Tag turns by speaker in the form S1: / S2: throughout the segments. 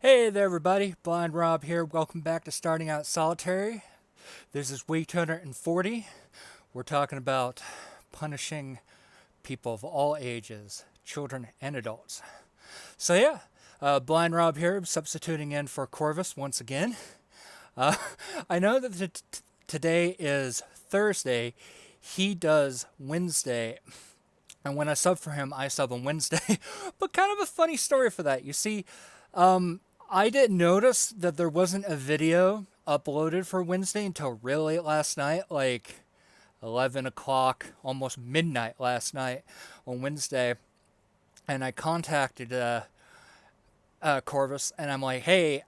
S1: Hey there, everybody. Blind Rob here. Welcome back to Starting Out Solitary. This is week 240. We're talking about punishing people of all ages, children and adults. So, yeah, Blind Rob here, substituting in for Corvus once again. Uh, I know that today is Thursday. He does Wednesday. And when I sub for him, I sub on Wednesday. But kind of a funny story for that. You see, I didn't notice that there wasn't a video uploaded for Wednesday until really late last night, like 11 o'clock, almost midnight last night on Wednesday. And I contacted Corvus and I'm like, hey,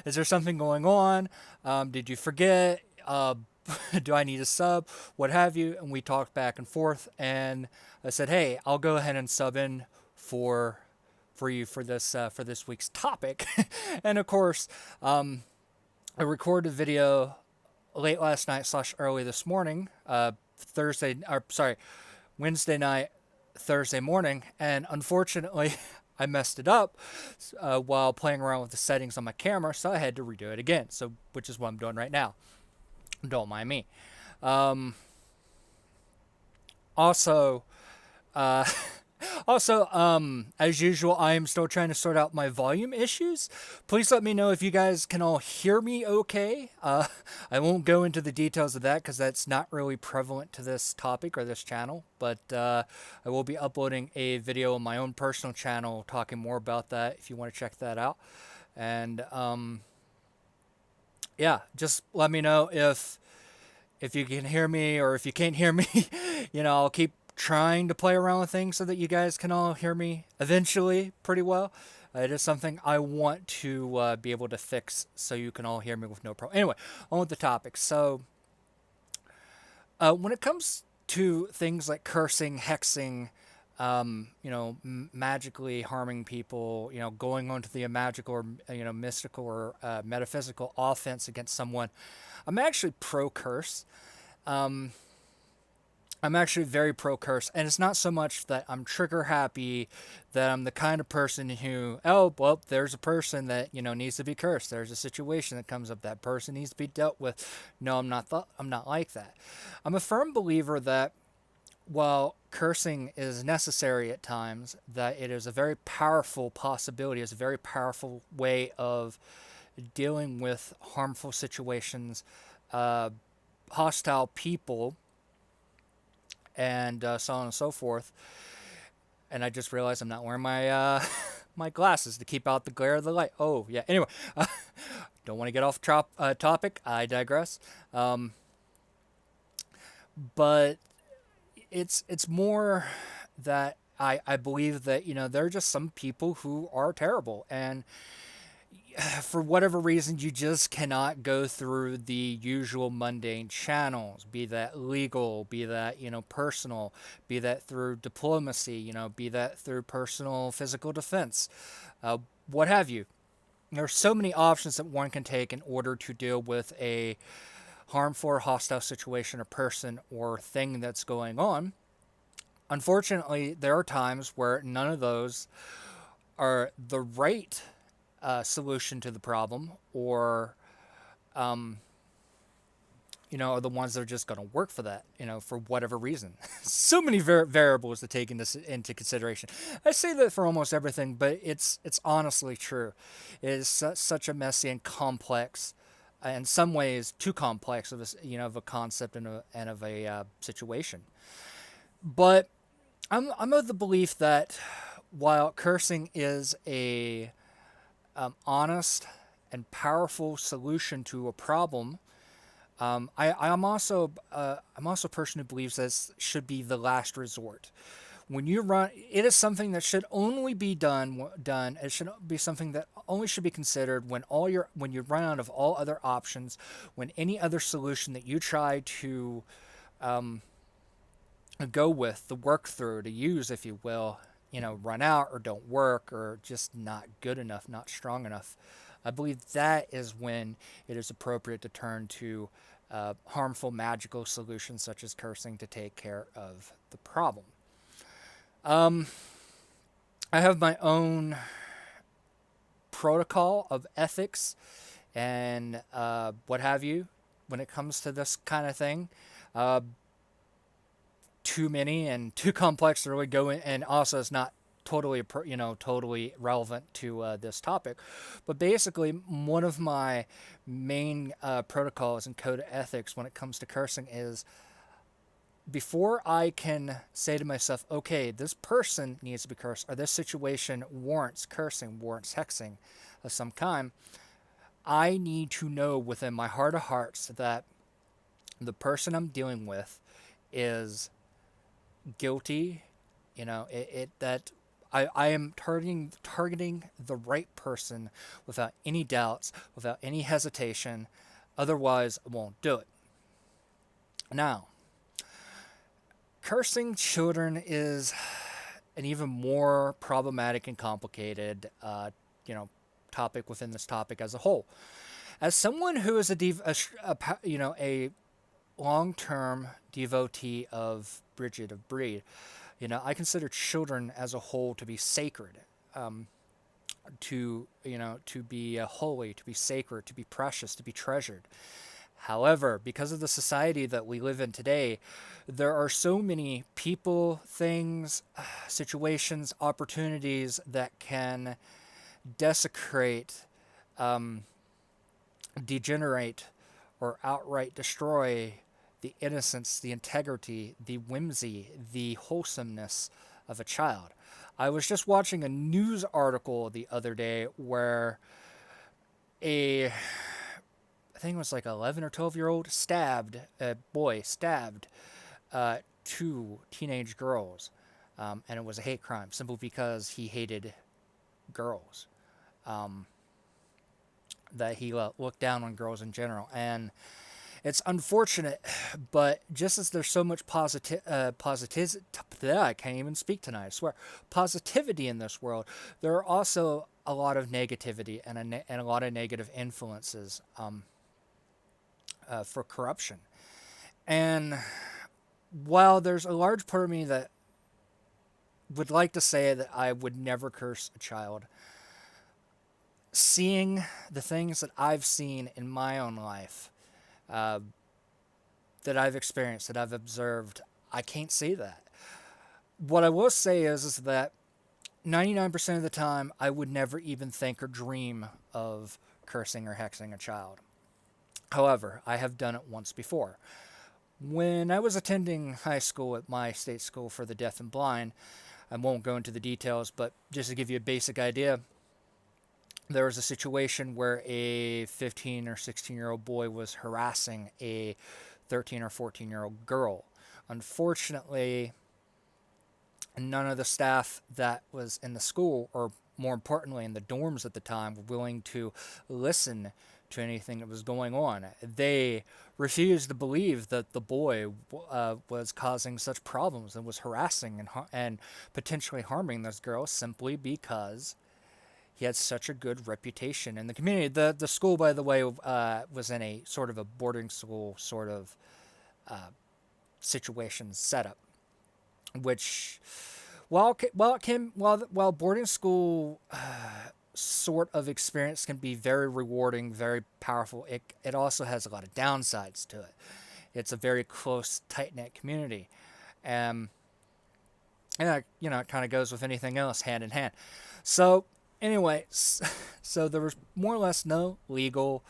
S1: is there something going on? Did you forget? Do I need a sub? What have you? And we talked back and forth. And I said, hey, I'll go ahead and sub in for you for this week's topic. And of course, I recorded a video late last night / early this morning, Wednesday night, Thursday morning, and unfortunately, I messed it up while playing around with the settings on my camera, so I had to redo it again. So, which is what I'm doing right now. Don't mind me. Also, uh, as usual, I am still trying to sort out my volume issues. Please let me know if you guys can all hear me okay. I won't go into the details of that because that's not really prevalent to this topic or this channel, but I will be uploading a video on my own personal channel talking more about that if you want to check that out. And yeah, just let me know if you can hear me or if you can't hear me. I'll keep trying to play around with things so that you guys can all hear me eventually pretty well. It is something I want to be able to fix so you can all hear me with no problem. Anyway, on with the topic. So, when it comes to things like cursing, hexing, magically harming people, going onto the magical or, mystical or metaphysical offense against someone, I'm actually pro-curse. I'm actually very pro curse, and it's not so much that I'm trigger happy, that I'm the kind of person who, oh, well, there's a person that needs to be cursed. There's a situation that comes up, that person needs to be dealt with. No, I'm not like that. I'm a firm believer that while cursing is necessary at times, that it is a very powerful possibility. It's a very powerful way of dealing with harmful situations, hostile people, and so on and so forth. And I just realized I'm not wearing my my glasses to keep out the glare of the light. Oh yeah. Anyway, don't want to get off topic. I digress. But it's more that I believe that there are just some people who are terrible, and for whatever reason, you just cannot go through the usual mundane channels, be that legal, be that, personal, be that through diplomacy, be that through personal physical defense, what have you. There are so many options that one can take in order to deal with a harmful or hostile situation or person or thing that's going on. Unfortunately, there are times where none of those are the right solution to the problem, or are the ones that are just going to work for that, for whatever reason. So many variables to take into consideration. I say that for almost everything, but it's honestly true. It is such a messy and complex, in some ways too complex of a concept and of a situation. But I'm of the belief that while cursing is a honest and powerful solution to a problem, I'm also a person who believes this should be the last resort. When you run, it is something that should only be done. It should be something that only should be considered when you run out of all other options, when any other solution that you try to go with, to work through, to use, if you will, run out or don't work or just not good enough, not strong enough. I believe that is when it is appropriate to turn to harmful magical solutions such as cursing to take care of the problem. I have my own protocol of ethics and what have you when it comes to this kind of thing. Uh, Too many and too complex to really go in, and also it's not totally totally relevant to this topic. But basically, one of my main protocols and code of ethics when it comes to cursing is before I can say to myself, okay, this person needs to be cursed, or this situation warrants cursing, warrants hexing of some kind, I need to know within my heart of hearts that the person I'm dealing with is guilty. That I am targeting the right person without any doubts, without any hesitation. Otherwise, I won't do it. Now, cursing children is an even more problematic and complicated, topic within this topic as a whole. As someone who is a long-term devotee of Bridget of Breed, I consider children as a whole to be sacred, to be holy, to be sacred, to be precious, to be treasured. However, because of the society that we live in today, there are so many people, things, situations, opportunities that can desecrate, degenerate, or outright destroy the innocence, the integrity, the whimsy, the wholesomeness of a child. I was just watching a news article the other day where I think it was like 11 or 12-year-old stabbed two teenage girls, and it was a hate crime simply because he hated girls, that he looked down on girls in general. And it's unfortunate, but just as there's so much I can't even speak tonight, I swear, positivity in this world, there are also a lot of negativity and a lot of negative influences for corruption. And while there's a large part of me that would like to say that I would never curse a child, seeing the things that I've seen in my own life, that I've experienced, that I've observed, I can't say that. What I will say is that 99% of the time, I would never even think or dream of cursing or hexing a child. However, I have done it once before. When I was attending high school at my state school for the deaf and blind, I won't go into the details, but just to give you a basic idea, there was a situation where a 15 or 16-year-old boy was harassing a 13 or 14-year-old girl. Unfortunately, none of the staff that was in the school, or more importantly in the dorms at the time, were willing to listen to anything that was going on. They refused to believe that the boy was causing such problems and was harassing and potentially harming this girl simply because he had such a good reputation in the community. The school, by the way, was in a sort of a boarding school sort of situation setup, which while boarding school sort of experience can be very rewarding, very powerful, it also has a lot of downsides to it. It's a very close, tight-knit community. And it kind of goes with anything else, hand in hand. So anyway, so there was more or less no legal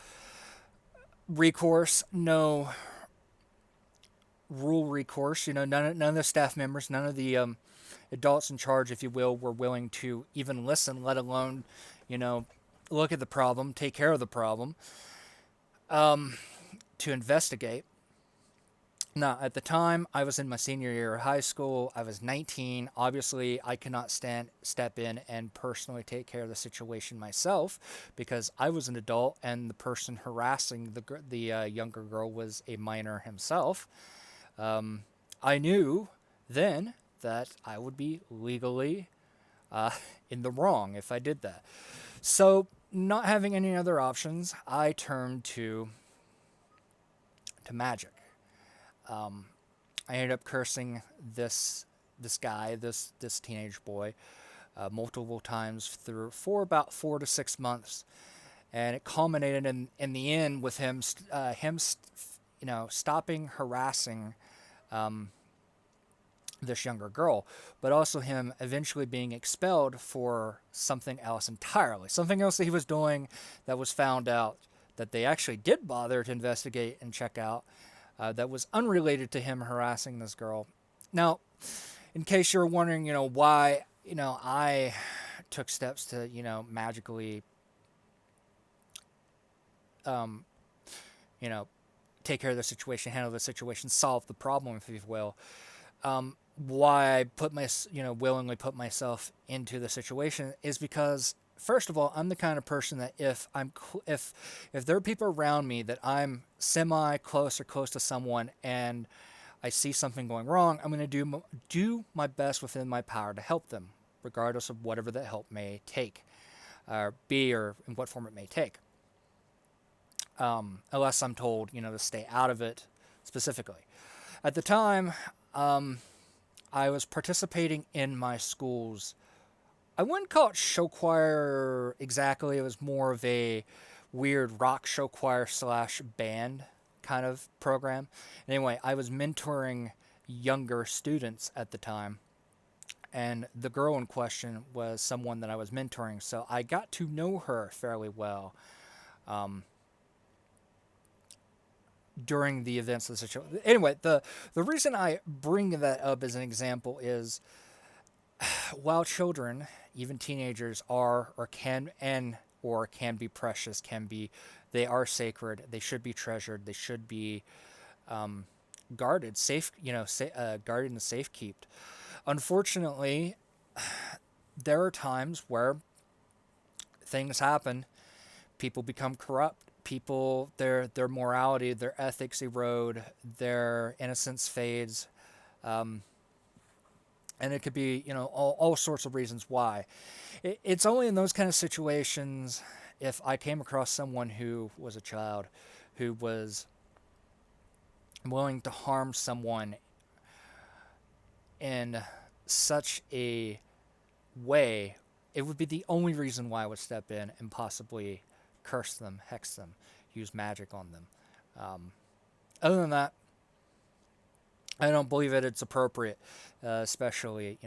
S1: recourse, no rule recourse. None of the staff members, none of the adults in charge, if you will, were willing to even listen, let alone, look at the problem, take care of the problem, to investigate. Now, at the time, I was in my senior year of high school. I was 19. Obviously, I could not step in and personally take care of the situation myself because I was an adult and the person harassing the younger girl was a minor himself. I knew then that I would be legally in the wrong if I did that. So, not having any other options, I turned to magic. I ended up cursing this guy, this teenage boy, multiple times through for about 4 to 6 months, and it culminated in the end with stopping harassing this younger girl, but also him eventually being expelled for something else entirely. Something else that he was doing that was found out that they actually did bother to investigate and check out, that was unrelated to him harassing this girl. Now, in case you're wondering, why, I took steps to, magically, um, you know, take care of the situation, handle the situation, solve the problem, if you will. Why I willingly put myself into the situation is because, first of all, I'm the kind of person that if there are people around me that I'm semi close or close to someone and I see something going wrong, I'm going to do my best within my power to help them, regardless of whatever that help may take, or be, or in what form it may take. Unless I'm told, to stay out of it specifically. At the time, I was participating in my school's, I wouldn't call it show choir exactly. It was more of a weird rock show choir / band kind of program. Anyway, I was mentoring younger students at the time, and the girl in question was someone that I was mentoring, so I got to know her fairly well during the events of the situation. Anyway, the reason I bring that up as an example is, while children, even teenagers, are or can be precious, they are sacred, they should be treasured, they should be guarded, guarded and safekept. Unfortunately, there are times where things happen, people become corrupt, their morality, their ethics erode, their innocence fades, and it could be, all sorts of reasons why. It's only in those kind of situations, if I came across someone who was a child, who was willing to harm someone in such a way, it would be the only reason why I would step in and possibly curse them, hex them, use magic on them. Other than that, I don't believe that it's appropriate, especially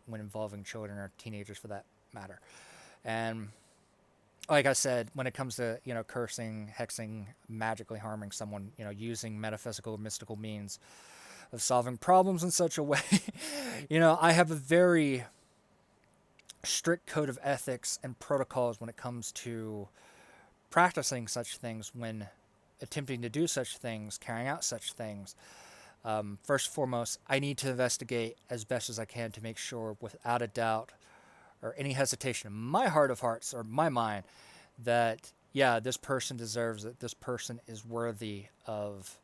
S1: when involving children or teenagers, for that matter. And like I said, when it comes to cursing, hexing, magically harming someone, using metaphysical or mystical means of solving problems in such a way, I have a very strict code of ethics and protocols when it comes to practicing such things, when attempting to do such things, carrying out such things. First and foremost, I need to investigate as best as I can to make sure, without a doubt or any hesitation in my heart of hearts or my mind, that this person deserves it. This person is worthy of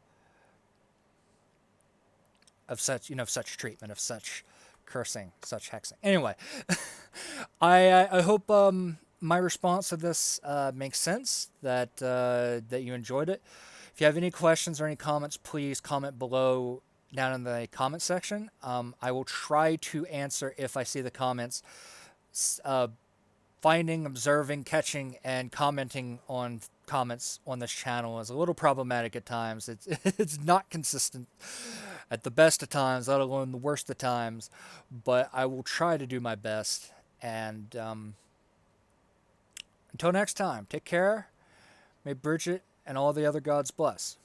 S1: such such treatment, of such cursing, such hexing. Anyway, I hope my response to this makes sense. That you enjoyed it. If you have any questions or any comments, please comment below down in the comment section. I will try to answer if I see the comments. Finding, observing, catching, and commenting on comments on this channel is a little problematic at times. It's not consistent at the best of times, let alone the worst of times. But I will try to do my best. And until next time, take care. May Bridget and all the other gods bless.